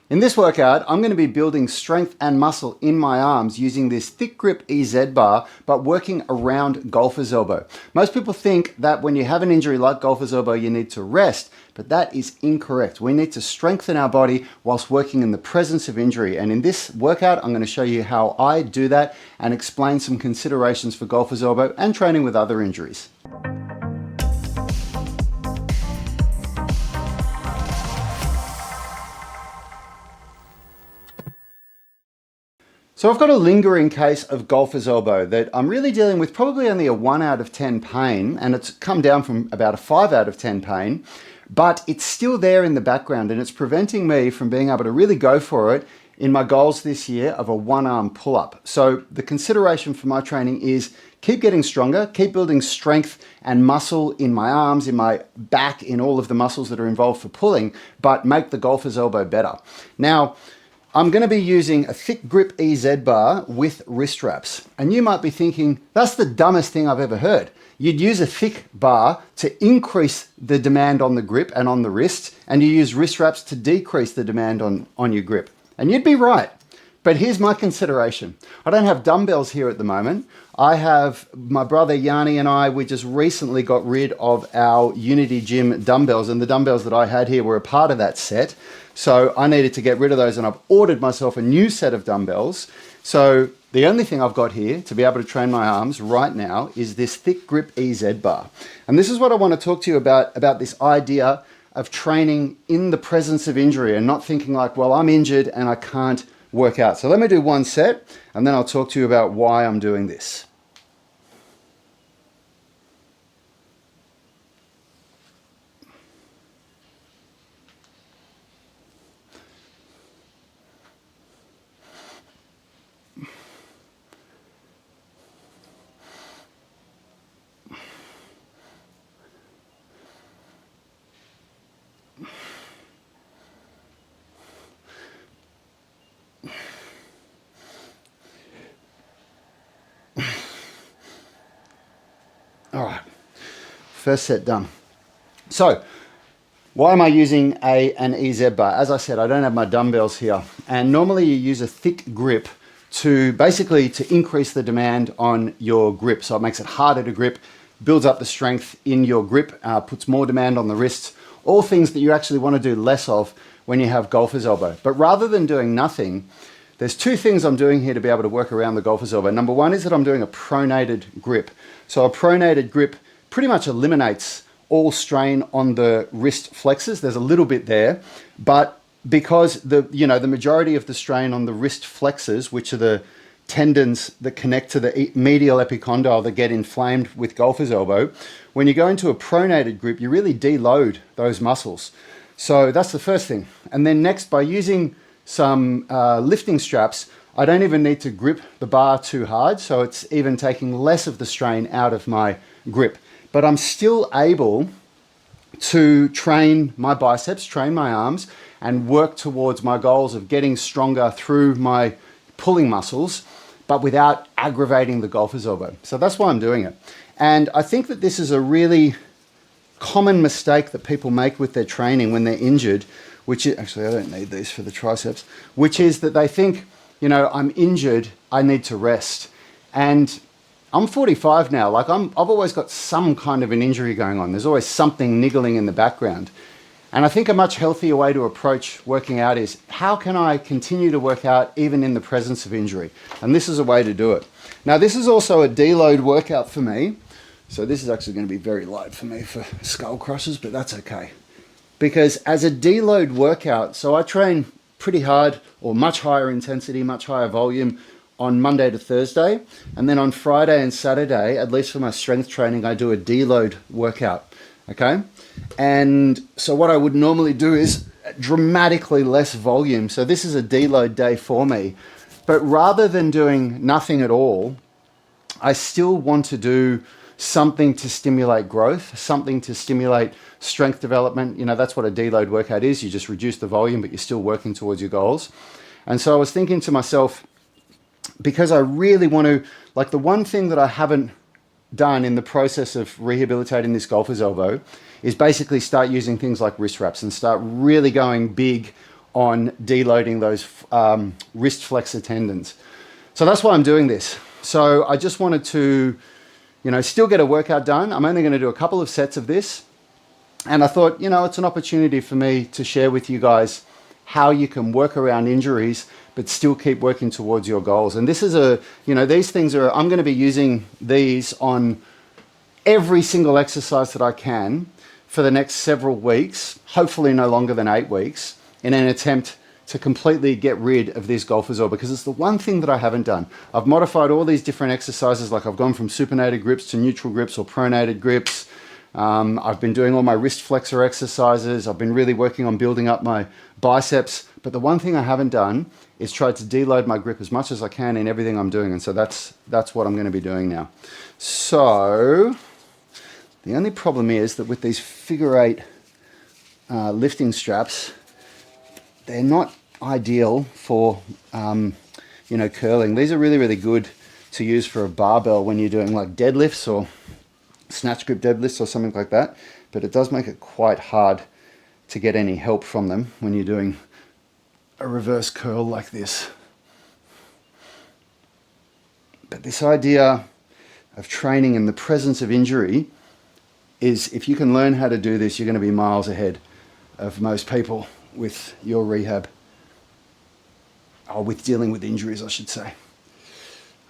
In this workout, I'm going to be building strength and muscle in my arms using this thick grip EZ bar, but working around golfer's elbow. Most people think that when you have an injury like golfer's elbow, you need to rest, but that is incorrect. We need to strengthen our body whilst working in the presence of injury. And in this workout, I'm going to show you how I do that and explain some considerations for golfer's elbow and training with other injuries. So I've got a lingering case of golfer's elbow that I'm really dealing with probably only a 1 out of 10 pain, and it's come down from about a 5 out of 10 pain, but it's still there in the background and it's preventing me from being able to really go for it in my goals this year of a one-arm pull-up. So the consideration for my training is keep getting stronger, keep building strength and muscle in my arms, in my back, in all of the muscles that are involved for pulling, but make the golfer's elbow better. Now, I'm going to be using a thick grip EZ bar with wrist wraps. And you might be thinking, that's the dumbest thing I've ever heard. You'd use a thick bar to increase the demand on the grip and on the wrist, and you use wrist wraps to decrease the demand on your grip. And you'd be right. But here's my consideration. I don't have dumbbells here at the moment. I have my brother Yanni and I, we just recently got rid of our Unity Gym dumbbells, and the dumbbells that I had here were a part of that set. So I needed to get rid of those, and I've ordered myself a new set of dumbbells. So the only thing I've got here to be able to train my arms right now is this thick grip EZ bar. And this is what I want to talk to you about this idea of training in the presence of injury and not thinking like, well, I'm injured and I can't work out. So let me do one set and then I'll talk to you about why I'm doing this. All right, first set done. So why am I using an EZ bar? As I said, I don't have my dumbbells here. And normally you use a thick grip to basically to increase the demand on your grip. So it makes it harder to grip, builds up the strength in your grip, puts more demand on the wrists, all things that you actually want to do less of when you have golfer's elbow. But rather than doing nothing, there's two things I'm doing here to be able to work around the golfer's elbow. Number one is that I'm doing a pronated grip. So a pronated grip pretty much eliminates all strain on the wrist flexors. There's a little bit there, but because the majority of the strain on the wrist flexors, which are the tendons that connect to the medial epicondyle that get inflamed with golfer's elbow, when you go into a pronated grip, you really deload those muscles. So that's the first thing. And then next, by using some lifting straps, I don't even need to grip the bar too hard, so it's even taking less of the strain out of my grip. But I'm still able to train my biceps, train my arms, and work towards my goals of getting stronger through my pulling muscles, but without aggravating the golfer's elbow. So that's why I'm doing it. And I think that this is a really common mistake that people make with their training when they're injured, which is, actually I don't need these for the triceps, which is that they think, you know, I'm injured, I need to rest. And I'm 45 now, like I've always got some kind of an injury going on. There's always something niggling in the background. And I think a much healthier way to approach working out is, how can I continue to work out even in the presence of injury? And this is a way to do it. Now, this is also a deload workout for me. So this is actually going to be very light for me for skull crushers, but that's okay. Because as a deload workout, so I train pretty hard or much higher intensity, much higher volume on Monday to Thursday. And then on Friday and Saturday, at least for my strength training, I do a deload workout, okay? And so what I would normally do is dramatically less volume. So this is a deload day for me. But rather than doing nothing at all, I still want to do something to stimulate growth, something to stimulate strength development. You know, that's what a deload workout is. You just reduce the volume, but you're still working towards your goals. And so I was thinking to myself, because I really want to, like the one thing that I haven't done in the process of rehabilitating this golfer's elbow is basically start using things like wrist wraps and start really going big on deloading those wrist flexor tendons. So that's why I'm doing this. So I just wanted to, still get a workout done. I'm only going to do a couple of sets of this. And I thought, it's an opportunity for me to share with you guys how you can work around injuries, but still keep working towards your goals. And this is these things I'm going to be using these on every single exercise that I can for the next several weeks, hopefully no longer than 8 weeks, in an attempt to completely get rid of this golfer's elbow, because it's the one thing that I haven't done. I've modified all these different exercises, like I've gone from supinated grips to neutral grips or pronated grips. I've been doing all my wrist flexor exercises. I've been really working on building up my biceps. But the one thing I haven't done is tried to deload my grip as much as I can in everything I'm doing. And so that's what I'm going to be doing now. So the only problem is that with these figure 8 lifting straps, they're not ideal for, curling. These are really, really good to use for a barbell when you're doing like deadlifts or snatch grip deadlifts or something like that. But it does make it quite hard to get any help from them when you're doing a reverse curl like this. But this idea of training in the presence of injury is, if you can learn how to do this, you're going to be miles ahead of most people with your rehab, or with dealing with injuries, I should say.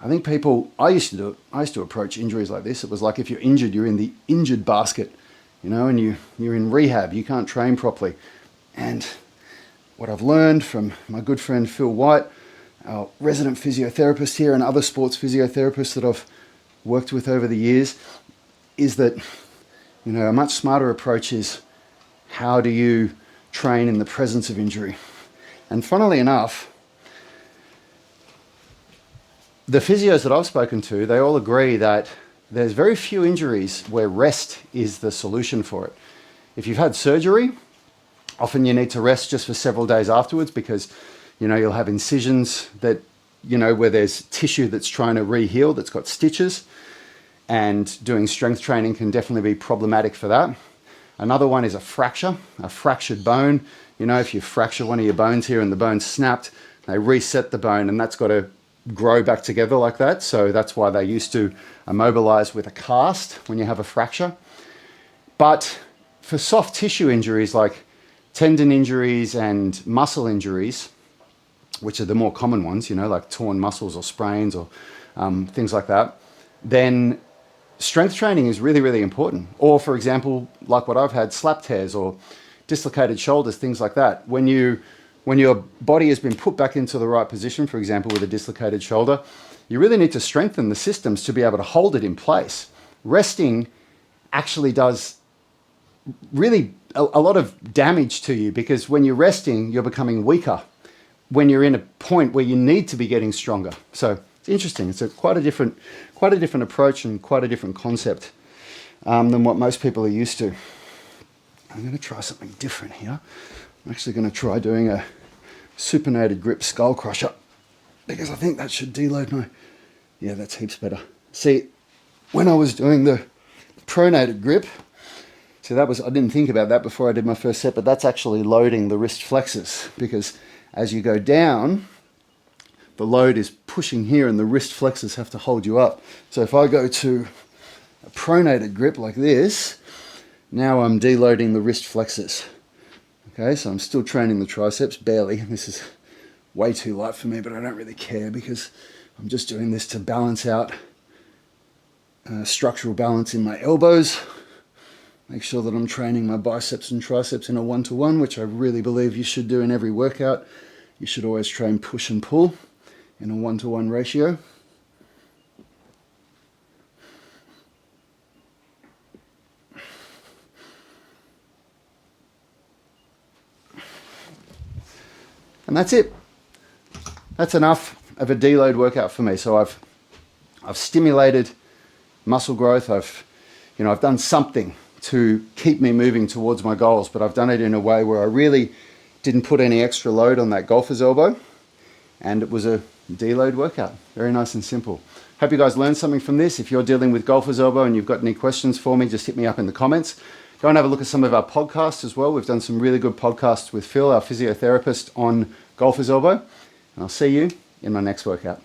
I think I used to do it. I used to approach injuries like this. It was like, if you're injured, you're in the injured basket, and you're in rehab, you can't train properly. And what I've learned from my good friend Phil White, our resident physiotherapist here, and other sports physiotherapists that I've worked with over the years, is that, a much smarter approach is, how do you train in the presence of injury? And funnily enough, the physios that I've spoken to, they all agree that there's very few injuries where rest is the solution for it. If you've had surgery, often you need to rest just for several days afterwards, because, you'll have incisions that, where there's tissue that's trying to re-heal, that's got stitches, and doing strength training can definitely be problematic for that. Another one is a fractured bone. If you fracture one of your bones here and the bone's snapped, they reset the bone, and that's got to grow back together like that. So that's why they used to immobilize with a cast when you have a fracture. But for soft tissue injuries like tendon injuries and muscle injuries, which are the more common ones, like torn muscles or sprains or things like that, then strength training is really, really important. Or, for example, like what I've had, slap tears or dislocated shoulders, things like that. When your body has been put back into the right position, for example, with a dislocated shoulder, you really need to strengthen the systems to be able to hold it in place. Resting actually does really a lot of damage to you, because when you're resting, you're becoming weaker when you're in a point where you need to be getting stronger. So it's interesting. It's quite a different approach and quite a different concept than what most people are used to. I'm going to try something different here. I'm actually going to try doing a supinated grip skull crusher, because I think that should deload my... Yeah, that's heaps better. See, when I was doing the pronated grip, I didn't think about that before I did my first set, but that's actually loading the wrist flexors, because as you go down, the load is pushing here and the wrist flexors have to hold you up. So if I go to a pronated grip like this, now I'm deloading the wrist flexors. Okay, so I'm still training the triceps, barely. This is way too light for me, but I don't really care, because I'm just doing this to balance out structural balance in my elbows. Make sure that I'm training my biceps and triceps in a 1-to-1, which I really believe you should do in every workout. You should always train push and pull in a 1-to-1 ratio. And that's it. That's enough of a deload workout for me. So I've stimulated muscle growth. I've done something to keep me moving towards my goals, but I've done it in a way where I really didn't put any extra load on that golfer's elbow, and it was a deload workout. Very nice and simple. Hope you guys learned something from this. If you're dealing with golfer's elbow and you've got any questions for me, just hit me up in the comments. Go and have a look at some of our podcasts as well. We've done some really good podcasts with Phil, our physiotherapist, on golfer's elbow. And I'll see you in my next workout.